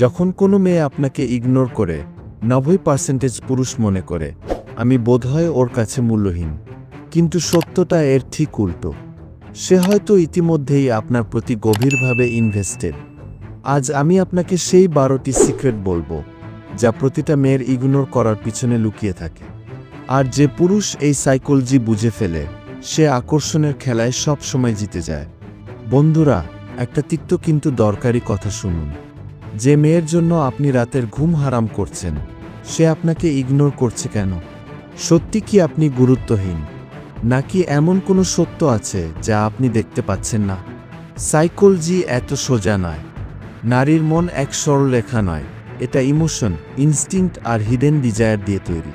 যখন কোনো মেয়ে আপনাকে ইগনোর করে 90% পুরুষ মনে করে আমি বোধহয় ওর কাছে মূল্যহীন। কিন্তু সত্যটা এর ঠিক উল্টো। সে হয়তো ইতিমধ্যেই আপনার প্রতি গভীরভাবে ইনভেস্টেড। আজ আমি আপনাকে সেই 12টি সিক্রেট বলবো যা প্রতিটা মেয়ের ইগনোর করার পিছনে লুকিয়ে থাকে। আর যে পুরুষ এই সাইকোলজি বুঝে ফেলে সে আকর্ষণের খেলায় সব সময় জিতে যায়। বন্ধুরা, একটা তিক্ত কিন্তু দরকারি কথা শুনুন। যে মেয়ের জন্য আপনি রাতের ঘুম হারাম করছেন সে আপনাকে ইগনোর করছে কেন? সত্যি কি আপনি গুরুত্বহীন, নাকি এমন কোনো সত্য আছে যা আপনি দেখতে পাচ্ছেন না? সাইকোলজি এত সোজা নয়। নারীর মন এক সরলরেখা নয়, এটা ইমোশন, ইনস্টিংক্ট আর হিডেন ডিজায়ার দিয়ে তৈরি।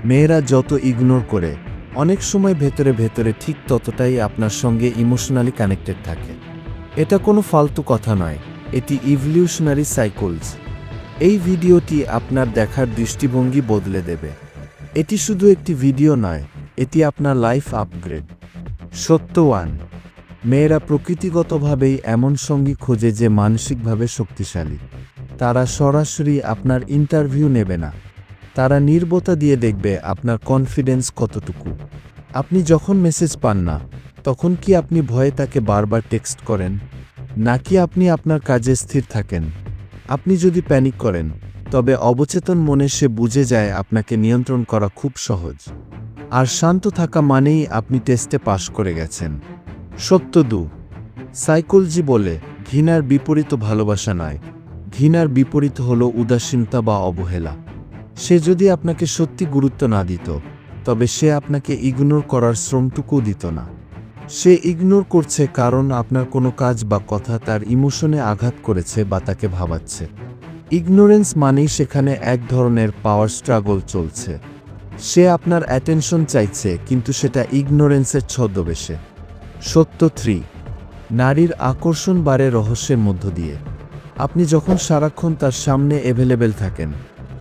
মেয়েরা যত ইগনোর করে অনেক সময় ভেতরে ভেতরে ঠিক ততটাই আপনার সঙ্গে ইমোশনালি কানেক্টেড থাকে। এটা কোনো ফালতু কথা নয়, এটি ইভলিউশনারি সাইকোলজি। এই ভিডিওটি আপনার দেখার দৃষ্টিভঙ্গি বদলে দেবে। এটি শুধু একটি ভিডিও নয়, এটি আপনার লাইফ আপগ্রেড। সত্য 1, মেয়েরা প্রকৃতিগতভাবেই এমন সঙ্গী খোঁজে যে মানসিকভাবে শক্তিশালী। তারা সরাসরি আপনার ইন্টারভিউ নেবে না, তারা নির্বতা দিয়ে দেখবে আপনার কনফিডেন্স কতটুকু। আপনি যখন মেসেজ পান না তখন কি আপনি ভয়ে তাকে বারবার টেক্সট করেন, নাকি আপনি আপনার কাজে স্থির থাকেন? আপনি যদি প্যানিক করেন তবে অবচেতন মনে সে বুঝে যায় আপনাকে নিয়ন্ত্রণ করা খুব সহজ। আর শান্ত থাকা মানেই আপনি টেস্টে পাশ করে গেছেন। সত্য 2, সাইকোলজি বলে ঘৃণার বিপরীত ভালোবাসা নয়, ঘৃণার বিপরীত হলো উদাসীনতা বা অবহেলা। সে যদি আপনাকে সত্যি গুরুত্ব না দিত তবে সে আপনাকে ইগনোর করার শ্রমটুকুও দিত না। সে ইগনোর করছে কারণ আপনার কোনো কাজ বা কথা তার ইমোশনে আঘাত করেছে বা তাকে ভাবাচ্ছে। ইগনোরেন্স মানেই সেখানে এক ধরনের পাওয়ার স্ট্রাগল চলছে। সে আপনার অ্যাটেনশন চাইছে, কিন্তু সেটা ইগনোরেন্সের ছদ্মবেশে। সত্য 3, নারীর আকর্ষণ বাড়ে রহস্যের মধ্য দিয়ে। আপনি যখন সারাক্ষণ তার সামনে অ্যাভেলেবেল থাকেন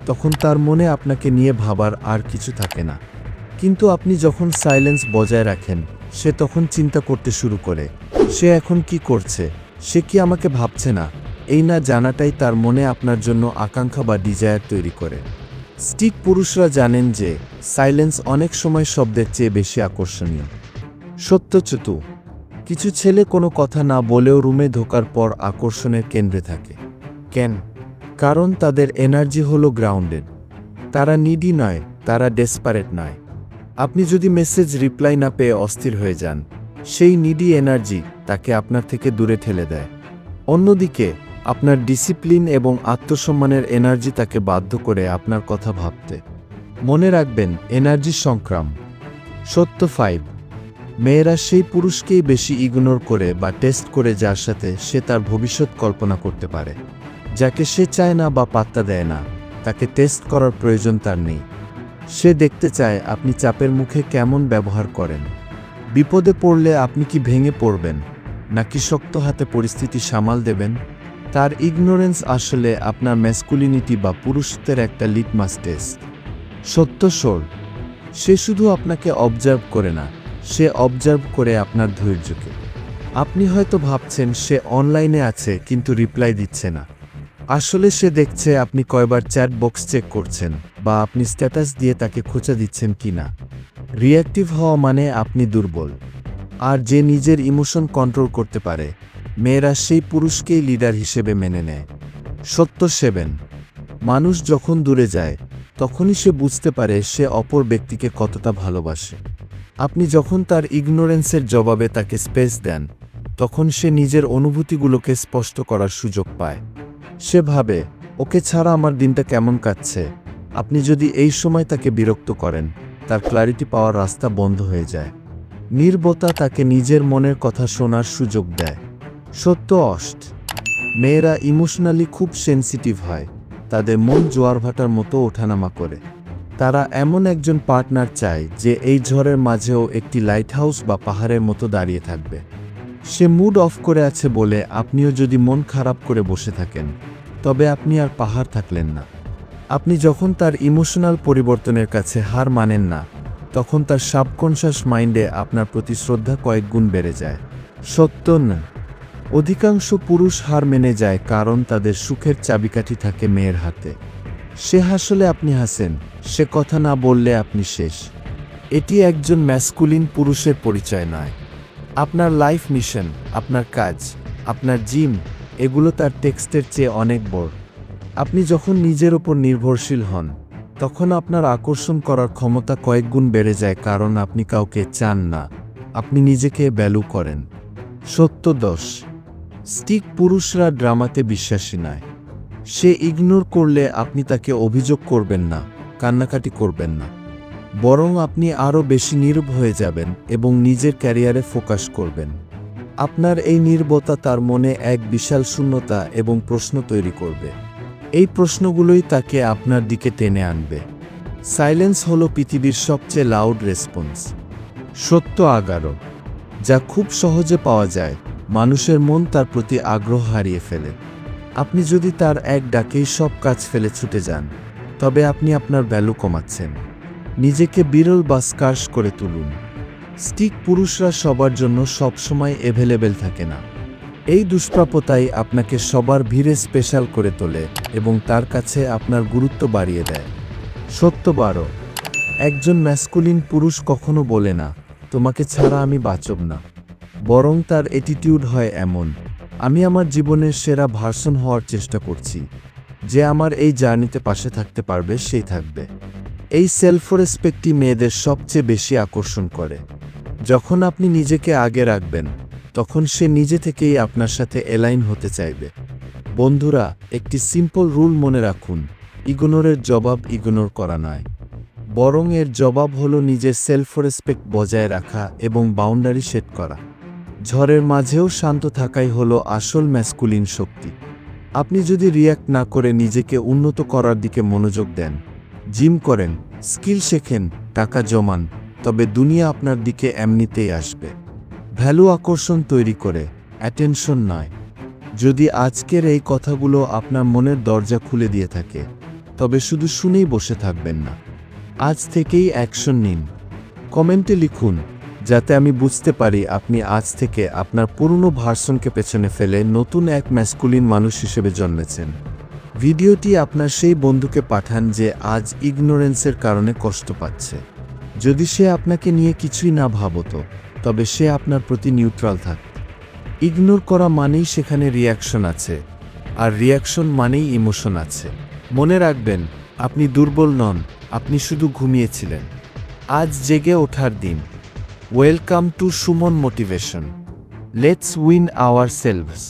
তখন তার মনে আপনাকে নিয়ে ভাবার আর কিছু থাকে না। কিন্তু আপনি যখন সাইলেন্স বজায় রাখেন সে তখন চিন্তা করতে শুরু করে, সে এখন কি করছে, সে কি আমাকে ভাবছে না? এই না জানাটাই তার মনে আপনার জন্য আকাঙ্ক্ষা বা ডিজায়ার তৈরি করে। স্টিক পুরুষরা জানেন যে সাইলেন্স অনেক সময় শব্দের চেয়ে বেশি আকর্ষণীয়। সত্য 4, কিছু ছেলে কোনো কথা না বলেও রুমে ঢোকার পর আকর্ষণের কেন্দ্রে থাকে। কেন? কারণ তাদের এনার্জি হলো গ্রাউন্ডেড। তারা নিডি নয়, তারা ডেসপারেট নয়। আপনি যদি মেসেজ রিপ্লাই না পেয়ে অস্থির হয়ে যান, সেই নিডি এনার্জি তাকে আপনার থেকে দূরে ঠেলে দেয়। অন্যদিকে আপনার ডিসিপ্লিন এবং আত্মসম্মানের এনার্জি তাকে বাধ্য করে আপনার কথা ভাবতে। মনে রাখবেন, এনার্জি সংক্রাম। সত্য 5, মেয়েরা সেই পুরুষকেই বেশি ইগনোর করে বা টেস্ট করে যার সাথে সে তার ভবিষ্যৎ কল্পনা করতে পারে। যাকে সে চায় না বা পাত্তা দেয় না তাকে টেস্ট করার প্রয়োজন তার নেই। সে দেখতে চায় আপনি চাপের মুখে কেমন ব্যবহার করেন। বিপদে পড়লে আপনি কি ভেঙে পড়বেন, নাকি শক্ত হাতে পরিস্থিতি সামাল দেবেন? তার ইগনোরেন্স আসলে আপনার ম্যাসকুলিনিটি বা পুরুষত্বের একটা লিটমাস টেস্ট। সত্য 6, সে শুধু আপনাকে অবজার্ভ করে না, সে অবজার্ভ করে আপনার ধৈর্যকে। আপনি হয়তো ভাবছেন সে অনলাইনে আছে কিন্তু রিপ্লাই দিচ্ছে না। আসলে সে দেখছে আপনি কয়বার চ্যাট বক্স চেক করছেন বা আপনি স্ট্যাটাস দিয়ে তাকে খোঁচা দিচ্ছেন কিনা। রিঅ্যাক্টিভ হওয়া মানে আপনি দুর্বল। আর যে নিজের ইমোশন কন্ট্রোল করতে পারে, মেয়েরা সেই পুরুষকেই লিডার হিসেবে মেনে নেয়। সত্য 7, মানুষ যখন দূরে যায় তখনই সে বুঝতে পারে সে অপর ব্যক্তিকে কতটা ভালোবাসে। আপনি যখন তার ইগনোরেন্সের জবাবে তাকে স্পেস দেন তখন সে নিজের অনুভূতিগুলোকে স্পষ্ট করার সুযোগ পায়। সে ভাবে, ওকে ছাড়া আমার দিনটা কেমন কাটছে। আপনি যদি এই সময় তাকে বিরক্ত করেন তার ক্লারিটি পাওয়ার রাস্তা বন্ধ হয়ে যায়। নীরবতা তাকে নিজের মনের কথা শোনার সুযোগ দেয়। সত্য 8, মেয়েরা ইমোশনালি খুব সেনসিটিভ হয়। তাদের মন জোয়ারভাটার মতো ওঠানামা করে। তারা এমন একজন পার্টনার চায় যে এই ঝড়ের মাঝেও একটি লাইটহাউস বা পাহাড়ের মতো দাঁড়িয়ে থাকবে। সে মুড অফ করে আছে বলে আপনিও যদি মন খারাপ করে বসে থাকেন তবে আপনি আর পাহাড় থাকলেন না। আপনি যখন তার ইমোশনাল পরিবর্তনের কাছে হার মানেন না তখন তার সাবকনশাস মাইন্ডে আপনার প্রতি শ্রদ্ধা কয়েক গুণ বেড়ে যায়। সত্য না, অধিকাংশ পুরুষ হার মেনে যায় কারণ তাদের সুখের চাবিকাঠি থাকে মেয়ের হাতে। সে হাসলে আপনি হাসেন, সে কথা না বললে আপনি শেষ। এটি একজন ম্যাসকুলিন পুরুষের পরিচয় নয়। আপনার লাইফ মিশন, আপনার কাজ, আপনার জিম, এগুলো তার টেক্সটের চেয়ে অনেক বড়। আপনি যখন নিজের ওপর নির্ভরশীল হন, তখন আপনার আকর্ষণ করার ক্ষমতা কয়েক গুণ বেড়ে যায় কারণ আপনি কাউকে চান না, আপনি নিজেকে ভ্যালু করেন। সত্য 10। স্টিক পুরুষরা ড্রামাতে বিশ্বাসী নয়। সে ইগনোর করলে আপনি তাকে অভিযোগ করবেন না, কান্নাকাটি করবেন না। বরং আপনি আরও বেশি নীরব হয়ে যাবেন এবং নিজের ক্যারিয়ারে ফোকাস করবেন। আপনার এই নীরবতা তার মনে এক বিশাল শূন্যতা এবং প্রশ্ন তৈরি করবে। এই প্রশ্নগুলোই তাকে আপনার দিকে টেনে আনবে। সাইলেন্স হলো পৃথিবীর সবচেয়ে লাউড রেসপন্স। সত্য 11। যা খুব সহজে পাওয়া যায়, মানুষের মন তার প্রতি আগ্রহ হারিয়ে ফেলে। আপনি যদি তার এক ডাকেই সব কাজ ফেলে ছুটে যান, তবে আপনি আপনার ভ্যালু কমাচ্ছেন। নিজেকে বিরল বা স্কার্স করে তুলুন। স্টিক পুরুষরা সবার জন্য সবসময় অ্যাভেলেবেল থাকে না। এই দুষ্প্রাপ্যতাই আপনাকে সবার ভিড়ে স্পেশাল করে তোলে এবং তার কাছে আপনার গুরুত্ব বাড়িয়ে দেয়। সত্য 12। একজন ম্যাসকুলিন পুরুষ কখনো বলে না, তোমাকে ছাড়া আমি বাঁচব না। বরং তার অ্যাটিটিউড হয় এমন, আমি আমার জীবনের সেরা ভার্সন হওয়ার চেষ্টা করছি। যে আমার এই জার্নিতে পাশে থাকতে পারবে সেই থাকবে। এই সেলফ রেসপেক্টই মেয়েদের সবচেয়ে বেশি আকর্ষণ করে। যখন আপনি নিজেকে আগে রাখবেন, তখন সে নিজে থেকেই আপনার সাথে অ্যালাইন হতে চাইবে। বন্ধুরা, একটি সিম্পল রুল মনে রাখুন, ইগনোরের জবাব ইগনোর করা নয়, বরং এর জবাব হলো নিজের সেলফ রেসপেক্ট বজায় রাখা এবং বাউন্ডারি সেট করা। ঝড়ের মাঝেও শান্ত থাকাই হলো আসল ম্যাসকুলিন শক্তি। আপনি যদি রিয়্যাক্ট না করে নিজেকে উন্নত করার দিকে মনোযোগ দেন, জিম করেন, স্কিল শেখেন, টাকা জমান, তবে দুনিয়া আপনার দিকে এমনিতেই আসবে। ভ্যালু আকর্ষণ তৈরি করে, অ্যাটেনশন নয়। যদি আজকের এই কথাগুলো আপনার মনের দরজা খুলে দিয়ে থাকে, তবে শুধু শুনেই বসে থাকবেন না। আজ থেকেই অ্যাকশন নিন। কমেন্টে লিখুন, যাতে আমি বুঝতে পারি আপনি আজ থেকে আপনার পুরনো ভার্সনকে পেছনে ফেলে নতুন এক ম্যাসকুলিন মানুষ হিসেবে জন্মেছেন। ভিডিওটি আপনার সেই বন্ধুকে পাঠান যে আজ ইগনোরেন্সের কারণে কষ্ট পাচ্ছে। যদি সে আপনাকে নিয়ে কিছুই না ভাবতো, তবে সে আপনার প্রতি নিউট্রাল থাকত। ইগনোর করা মানেই সেখানে রিয়াকশন আছে, আর রিয়াকশন মানেই ইমোশন আছে। মনে রাখবেন, আপনি দুর্বল নন, আপনি শুধু ঘুমিয়েছিলেন। আজ জেগে ওঠার দিন। Welcome to Suman motivation. Let's win ourselves.